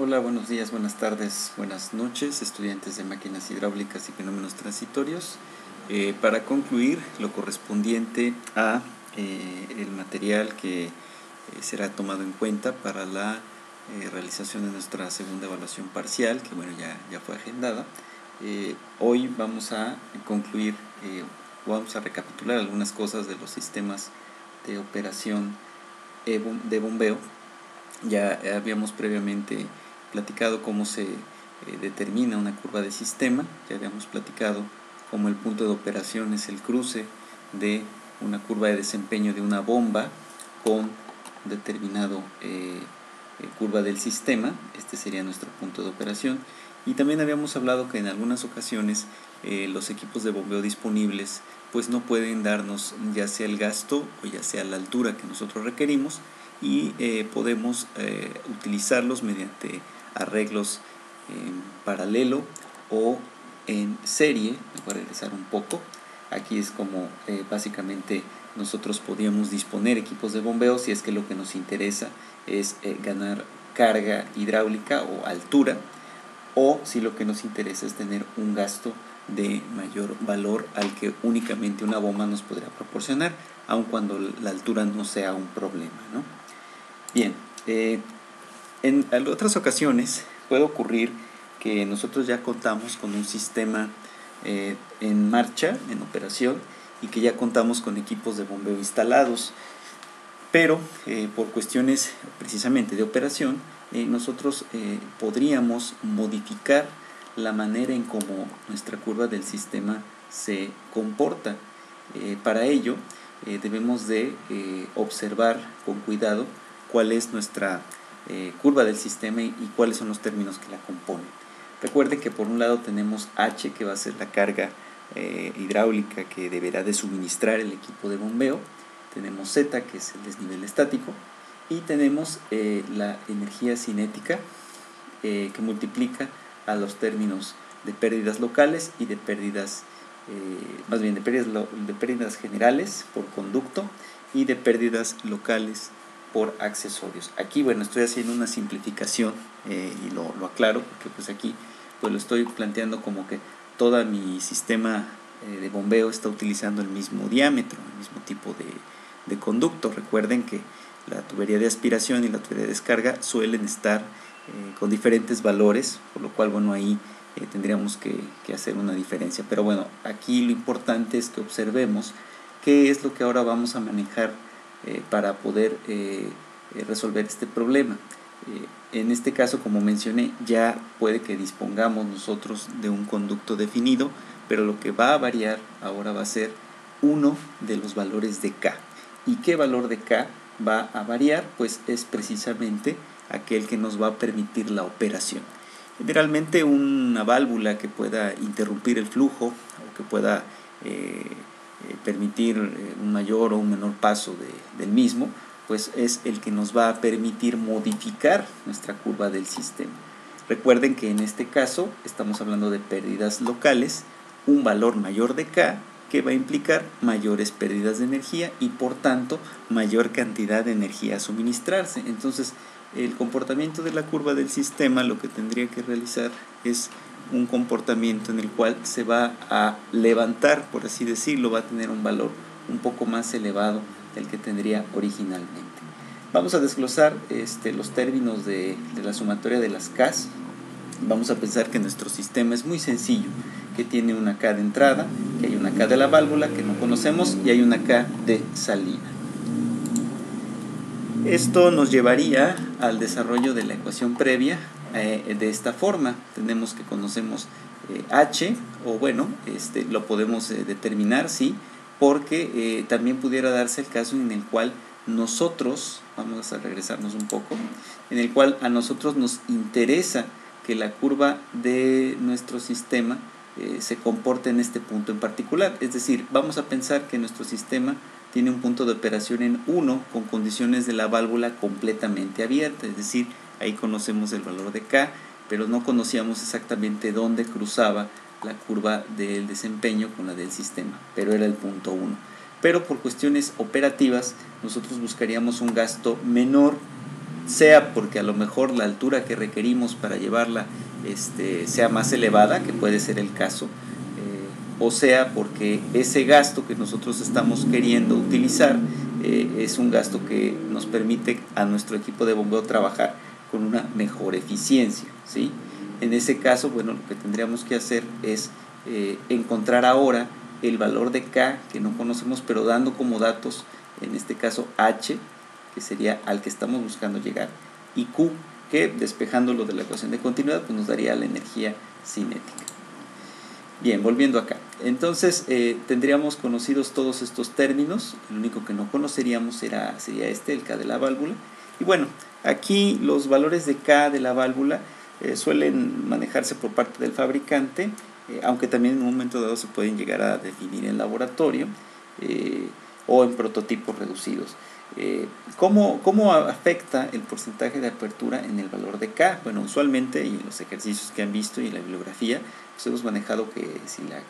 Hola, buenos días, buenas tardes, buenas noches, estudiantes de máquinas hidráulicas y fenómenos transitorios. Para concluir lo correspondiente a el material que será tomado en cuenta para la realización de nuestra segunda evaluación parcial, que bueno, ya fue agendada. Hoy vamos a concluir, vamos a recapitular algunas cosas de los sistemas de operación de bombeo. Ya habíamos previamente platicado cómo se determina una curva de sistema, ya habíamos platicado cómo el punto de operación es el cruce de una curva de desempeño de una bomba con determinado curva del sistema. Este sería nuestro punto de operación. Y también habíamos hablado que en algunas ocasiones los equipos de bombeo disponibles pues no pueden darnos ya sea el gasto o ya sea la altura que nosotros requerimos, y podemos utilizarlos mediante arreglos en paralelo o en serie. Me voy a regresar un poco. Aquí es como básicamente nosotros podríamos disponer equipos de bombeo si es que lo que nos interesa es ganar carga hidráulica o altura, o si lo que nos interesa es tener un gasto de mayor valor al que únicamente una bomba nos podría proporcionar, aun cuando la altura no sea un problema, ¿no? Bien, en otras ocasiones puede ocurrir que nosotros ya contamos con un sistema en marcha, en operación, y que ya contamos con equipos de bombeo instalados, pero por cuestiones precisamente de operación, nosotros podríamos modificar la manera en cómo nuestra curva del sistema se comporta. Para ello debemos de observar con cuidado cuál es nuestra curva del sistema y cuáles son los términos que la componen. Recuerde que por un lado tenemos H, que va a ser la carga hidráulica que deberá de suministrar el equipo de bombeo. Tenemos Z, que es el desnivel estático, y tenemos la energía cinética que multiplica a los términos de pérdidas locales y de pérdidas, de pérdidas generales por conducto y de pérdidas locales por accesorios. Aquí, bueno, estoy haciendo una simplificación y lo aclaro porque pues aquí pues lo estoy planteando como que todo mi sistema de bombeo está utilizando el mismo diámetro, el mismo tipo de conducto. Recuerden que la tubería de aspiración y la tubería de descarga suelen estar con diferentes valores, por lo cual, bueno, ahí tendríamos que hacer una diferencia. Pero bueno, aquí lo importante es que observemos qué es lo que ahora vamos a manejar para poder resolver este problema. En este caso, como mencioné, ya puede que dispongamos nosotros de un conducto definido, pero lo que va a variar ahora va a ser uno de los valores de K. ¿Y qué valor de K va a variar? Pues es precisamente aquel que nos va a permitir la operación. Generalmente una válvula que pueda interrumpir el flujo o que pueda permitir un mayor o un menor paso del mismo, pues es el que nos va a permitir modificar nuestra curva del sistema. Recuerden que en este caso estamos hablando de pérdidas locales, un valor mayor de K que va a implicar mayores pérdidas de energía y por tanto mayor cantidad de energía a suministrarse. Entonces el comportamiento de la curva del sistema lo que tendría que realizar es un comportamiento en el cual se va a levantar, por así decirlo, va a tener un valor un poco más elevado del que tendría originalmente. Vamos a desglosar los términos de la sumatoria de las Ks. Vamos a pensar que nuestro sistema es muy sencillo, que tiene una K de entrada, que hay una K de la válvula que no conocemos y hay una K de salida. Esto nos llevaría al desarrollo de la ecuación previa de esta forma. Tenemos que conocemos H, o bueno, lo podemos determinar, sí, porque también pudiera darse el caso en el cual nosotros, vamos a regresarnos un poco, en el cual a nosotros nos interesa que la curva de nuestro sistema se comporte en este punto en particular. Es decir, vamos a pensar que nuestro sistema tiene un punto de operación en 1 con condiciones de la válvula completamente abierta, es decir, ahí conocemos el valor de K, pero no conocíamos exactamente dónde cruzaba la curva del desempeño con la del sistema, pero era el punto 1. Pero por cuestiones operativas nosotros buscaríamos un gasto menor sea porque a lo mejor la altura que requerimos para llevarla sea más elevada, que puede ser el caso, o sea porque ese gasto que nosotros estamos queriendo utilizar es un gasto que nos permite a nuestro equipo de bombeo trabajar con una mejor eficiencia, ¿sí? En ese caso, bueno, lo que tendríamos que hacer es encontrar ahora el valor de K que no conocemos, pero dando como datos, en este caso H, que sería al que estamos buscando llegar, y Q, que despejándolo de la ecuación de continuidad, pues nos daría la energía cinética. Bien, volviendo acá. Entonces, tendríamos conocidos todos estos términos. El único que no conoceríamos sería el K de la válvula. Y bueno, aquí los valores de K de la válvula suelen manejarse por parte del fabricante, aunque también en un momento dado se pueden llegar a definir en laboratorio o en prototipos reducidos. ¿Cómo afecta el porcentaje de apertura en el valor de K? Bueno, usualmente, y en los ejercicios que han visto y en la bibliografía, pues hemos manejado que si la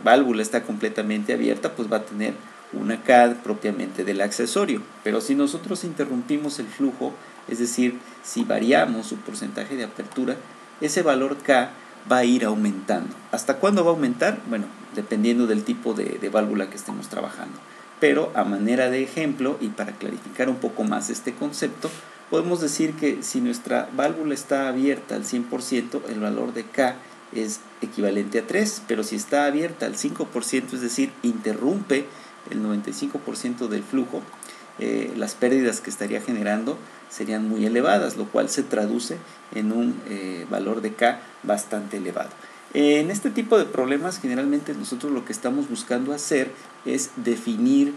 válvula está completamente abierta, pues va a tener una K propiamente del accesorio. Pero si nosotros interrumpimos el flujo, es decir, si variamos su porcentaje de apertura, ese valor K va a ir aumentando. ¿Hasta cuándo va a aumentar? Bueno, dependiendo del tipo de válvula que estemos trabajando. Pero a manera de ejemplo, y para clarificar un poco más este concepto, podemos decir que si nuestra válvula está abierta al 100%, el valor de K es equivalente a 3, pero si está abierta al 5%, es decir, interrumpe el 95% del flujo, las pérdidas que estaría generando serían muy elevadas, lo cual se traduce en un valor de K bastante elevado. En este tipo de problemas, generalmente nosotros lo que estamos buscando hacer es definir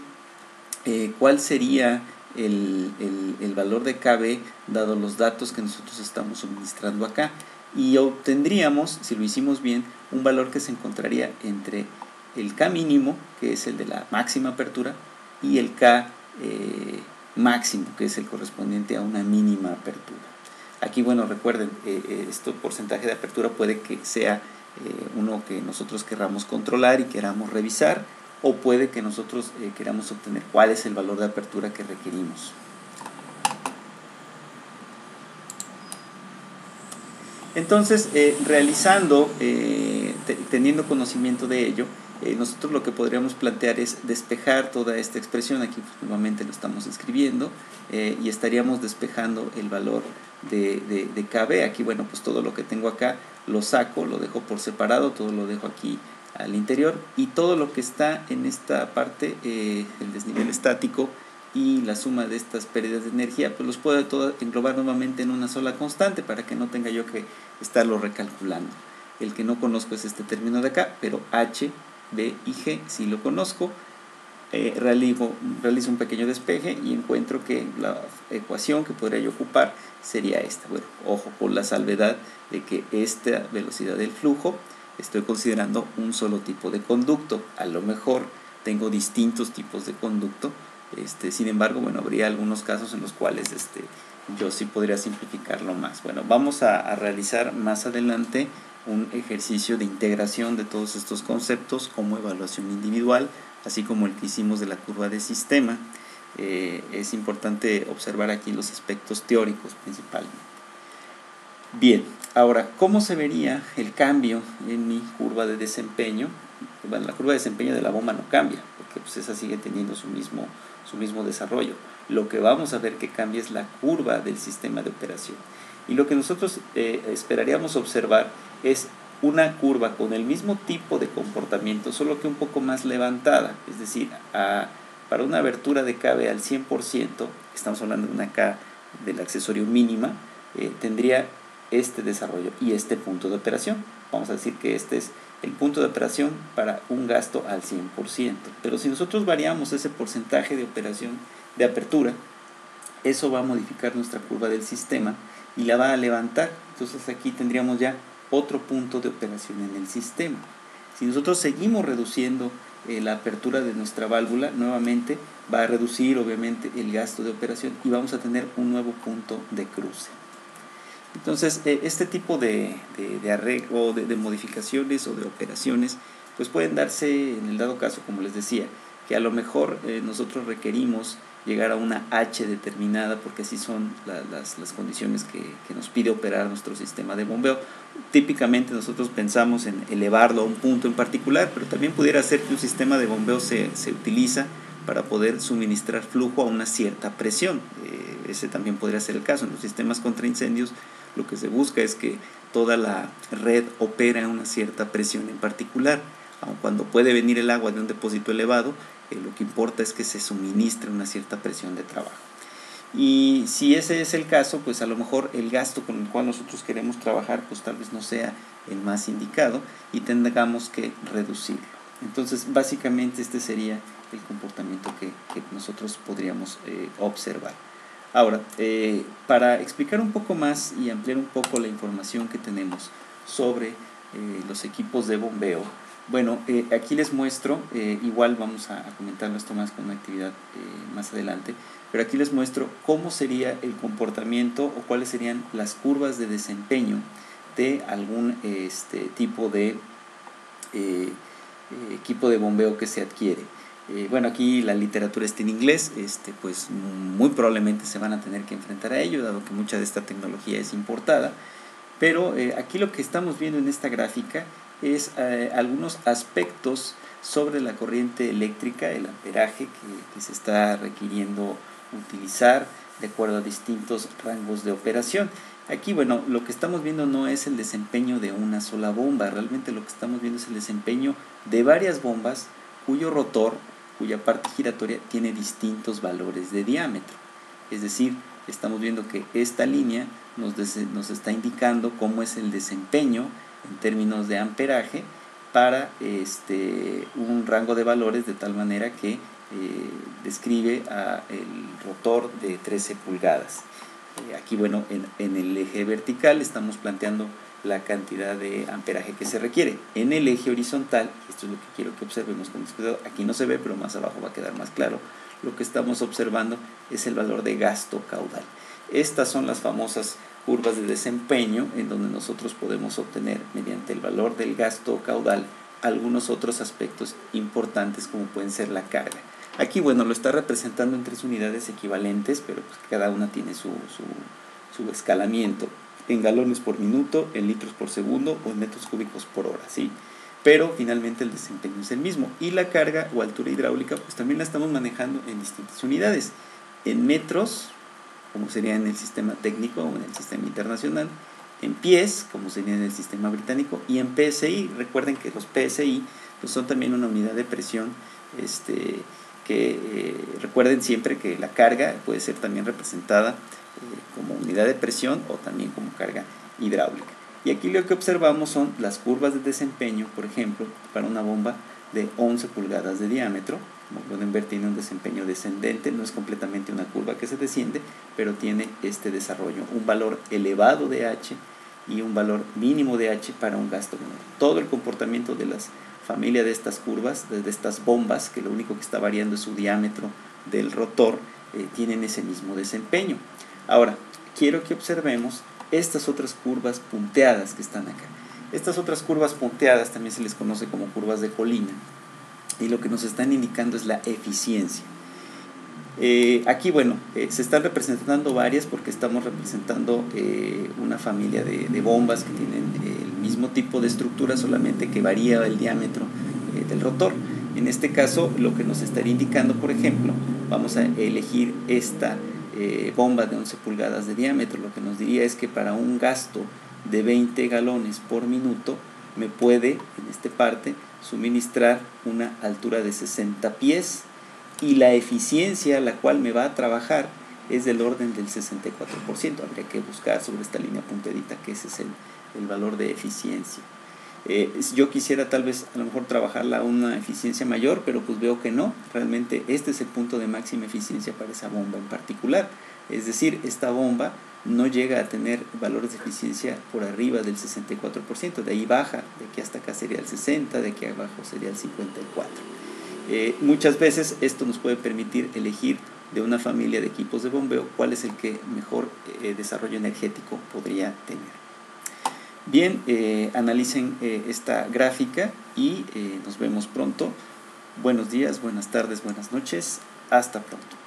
cuál sería el valor de KB dado los datos que nosotros estamos suministrando acá, y obtendríamos, si lo hicimos bien, un valor que se encontraría entre el K mínimo, que es el de la máxima apertura, y el K máximo, que es el correspondiente a una mínima apertura. Aquí, bueno, recuerden, este porcentaje de apertura puede que sea uno que nosotros queramos controlar y queramos revisar, o puede que nosotros queramos obtener cuál es el valor de apertura que requerimos. Entonces, realizando, teniendo conocimiento de ello, nosotros lo que podríamos plantear es despejar toda esta expresión. Aquí pues, nuevamente lo estamos escribiendo, y estaríamos despejando el valor de KB. Aquí, bueno, pues todo lo que tengo acá lo saco, lo dejo por separado, todo lo dejo aquí al interior, y todo lo que está en esta parte, el desnivel estático y la suma de estas pérdidas de energía, pues los puedo todo englobar nuevamente en una sola constante para que no tenga yo que estarlo recalculando. El que no conozco es este término de acá, pero H, B y G sí lo conozco. Realizo un pequeño despeje y encuentro que la ecuación que podría yo ocupar sería esta. Bueno, ojo, con la salvedad de que esta velocidad del flujo estoy considerando un solo tipo de conducto. A lo mejor tengo distintos tipos de conducto. Sin embargo, bueno, habría algunos casos en los cuales yo sí podría simplificarlo más. Bueno, vamos a realizar más adelante un ejercicio de integración de todos estos conceptos como evaluación individual, así como el que hicimos de la curva de sistema. Es importante observar aquí los aspectos teóricos principalmente. Bien, ahora, ¿cómo se vería el cambio en mi curva de desempeño? Bueno, la curva de desempeño de la bomba no cambia, porque pues esa sigue teniendo su mismo desarrollo. Lo que vamos a ver que cambia es la curva del sistema de operación. Y lo que nosotros esperaríamos observar es una curva con el mismo tipo de comportamiento, solo que un poco más levantada. Es decir, para una abertura de KB al 100%, estamos hablando de una K del accesorio mínima, tendría este desarrollo y este punto de operación. Vamos a decir que este es el punto de operación para un gasto al 100%. Pero si nosotros variamos ese porcentaje de operación de apertura, eso va a modificar nuestra curva del sistema y la va a levantar. Entonces aquí tendríamos ya otro punto de operación en el sistema. Si nosotros seguimos reduciendo la apertura de nuestra válvula, nuevamente va a reducir obviamente el gasto de operación y vamos a tener un nuevo punto de cruce. Entonces, este tipo de arreglo, de modificaciones o de operaciones, pues pueden darse en el dado caso, como les decía, que a lo mejor nosotros requerimos llegar a una H determinada, porque así son las condiciones que nos pide operar nuestro sistema de bombeo. Típicamente nosotros pensamos en elevarlo a un punto en particular, pero también pudiera ser que un sistema de bombeo se utiliza para poder suministrar flujo a una cierta presión. Ese también podría ser el caso. En los sistemas contra incendios lo que se busca es que toda la red opera a una cierta presión en particular. Aun cuando puede venir el agua de un depósito elevado, lo que importa es que se suministre una cierta presión de trabajo. Y si ese es el caso, pues a lo mejor el gasto con el cual nosotros queremos trabajar pues tal vez no sea el más indicado y tengamos que reducirlo. Entonces básicamente este sería el comportamiento que nosotros podríamos observar. Ahora, para explicar un poco más y ampliar un poco la información que tenemos sobre los equipos de bombeo, bueno, aquí les muestro, igual vamos a comentarlo esto más con una actividad más adelante, pero aquí les muestro cómo sería el comportamiento o cuáles serían las curvas de desempeño de algún tipo de equipo de bombeo que se adquiere. Bueno, aquí la literatura está en inglés, pues muy probablemente se van a tener que enfrentar a ello, dado que mucha de esta tecnología es importada, pero aquí lo que estamos viendo en esta gráfica es algunos aspectos sobre la corriente eléctrica, el amperaje que se está requiriendo utilizar de acuerdo a distintos rangos de operación. Aquí, bueno, lo que estamos viendo no es el desempeño de una sola bomba, realmente lo que estamos viendo es el desempeño de varias bombas cuyo rotor, cuya parte giratoria tiene distintos valores de diámetro. Es decir, estamos viendo que esta línea nos está indicando cómo es el desempeño en términos de amperaje para un rango de valores de tal manera que describe el rotor de 13 pulgadas. Aquí, bueno, en el eje vertical estamos planteando la cantidad de amperaje que se requiere. En el eje horizontal, esto es lo que quiero que observemos con cuidado, aquí no se ve, pero más abajo va a quedar más claro, lo que estamos observando es el valor de gasto caudal. Estas son las famosas curvas de desempeño en donde nosotros podemos obtener mediante el valor del gasto caudal algunos otros aspectos importantes como pueden ser la carga. Aquí, bueno, lo está representando en 3 unidades equivalentes, pero pues cada una tiene su escalamiento en galones por minuto, en litros por segundo o en metros cúbicos por hora, ¿sí? Pero finalmente el desempeño es el mismo. Y la carga o altura hidráulica pues también la estamos manejando en distintas unidades. En metros, como sería en el sistema técnico o en el sistema internacional, en pies, como sería en el sistema británico, y en PSI. Recuerden que los PSI pues son también una unidad de presión recuerden siempre que la carga puede ser también representada como unidad de presión o también como carga hidráulica. Y aquí lo que observamos son las curvas de desempeño, por ejemplo, para una bomba de 11 pulgadas de diámetro. Como pueden ver, tiene un desempeño descendente, no es completamente una curva que se desciende, pero tiene este desarrollo, un valor elevado de H y un valor mínimo de H para un gasto menor. Todo el comportamiento de las familias de estas curvas, de estas bombas, que lo único que está variando es su diámetro del rotor, tienen ese mismo desempeño. Ahora, quiero que observemos estas otras curvas punteadas que están acá. Estas otras curvas punteadas también se les conoce como curvas de colina, y lo que nos están indicando es la eficiencia. Aquí, bueno, se están representando varias porque estamos representando una familia de bombas que tienen el mismo tipo de estructura, solamente que varía el diámetro del rotor. En este caso, lo que nos estaría indicando, por ejemplo, vamos a elegir esta bomba de 11 pulgadas de diámetro. Lo que nos diría es que para un gasto de 20 galones por minuto me puede, en esta parte, suministrar una altura de 60 pies, y la eficiencia a la cual me va a trabajar es del orden del 64%. Habría que buscar sobre esta línea punteadita que ese es el valor de eficiencia. Yo quisiera tal vez a lo mejor trabajarla a una eficiencia mayor, pero pues veo que no. Realmente este es el punto de máxima eficiencia para esa bomba en particular. Es decir, esta bomba no llega a tener valores de eficiencia por arriba del 64%. De ahí baja, de aquí hasta acá sería el 60%, de aquí abajo sería el 54%. Muchas veces esto nos puede permitir elegir de una familia de equipos de bombeo cuál es el que mejor desarrollo energético podría tener. Bien, analicen esta gráfica y nos vemos pronto. Buenos días, buenas tardes, buenas noches. Hasta pronto.